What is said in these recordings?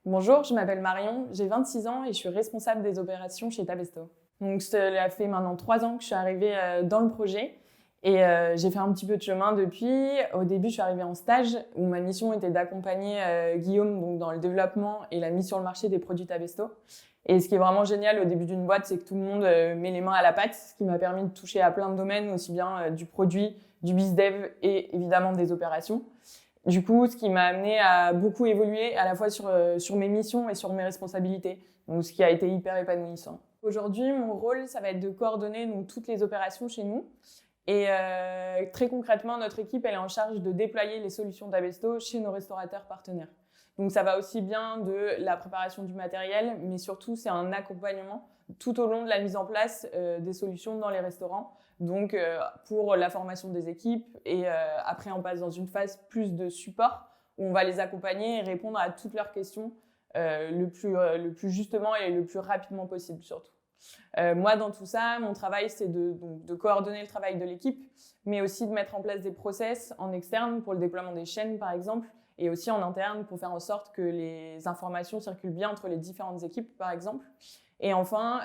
Bonjour, je m'appelle Marion, j'ai 26 ans et je suis responsable des opérations chez Tabesto. Donc, cela fait maintenant 3 ans que je suis arrivée dans le projet et j'ai fait un petit peu de chemin depuis. Au début, je suis arrivée en stage où ma mission était d'accompagner Guillaume donc, dans le développement et la mise sur le marché des produits Tabesto. Et ce qui est vraiment génial au début d'une boîte, c'est que tout le monde met les mains à la pâte, ce qui m'a permis de toucher à plein de domaines, aussi bien du produit, du bizdev et évidemment des opérations. Du coup, ce qui m'a amené à beaucoup évoluer à la fois sur mes missions et sur mes responsabilités, donc ce qui a été hyper épanouissant. Aujourd'hui, mon rôle, ça va être de coordonner donc, toutes les opérations chez nous. Et très concrètement, notre équipe, elle est en charge de déployer les solutions d'Abesto chez nos restaurateurs partenaires. Donc ça va aussi bien de la préparation du matériel, mais surtout c'est un accompagnement tout au long de la mise en place des solutions dans les restaurants. Donc pour la formation des équipes et après on passe dans une phase plus de support où on va les accompagner et répondre à toutes leurs questions le plus justement et le plus rapidement possible surtout. Moi, dans tout ça, mon travail, c'est de coordonner le travail de l'équipe, mais aussi de mettre en place des process en externe pour le déploiement des chaînes, par exemple, et aussi en interne pour faire en sorte que les informations circulent bien entre les différentes équipes, par exemple. Et enfin,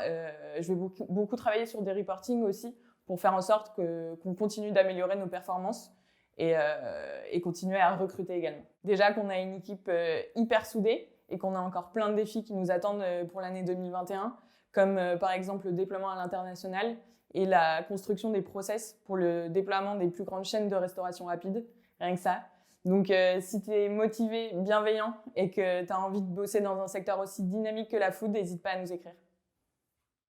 je vais beaucoup travailler sur des reportings aussi pour faire en sorte qu'on continue d'améliorer nos performances et continuer à recruter également. Déjà qu'on a une équipe hyper soudée et qu'on a encore plein de défis qui nous attendent pour l'année 2021, comme par exemple le déploiement à l'international et la construction des process pour le déploiement des plus grandes chaînes de restauration rapide, rien que ça. Donc si tu es motivé, bienveillant et que tu as envie de bosser dans un secteur aussi dynamique que la food, n'hésite pas à nous écrire.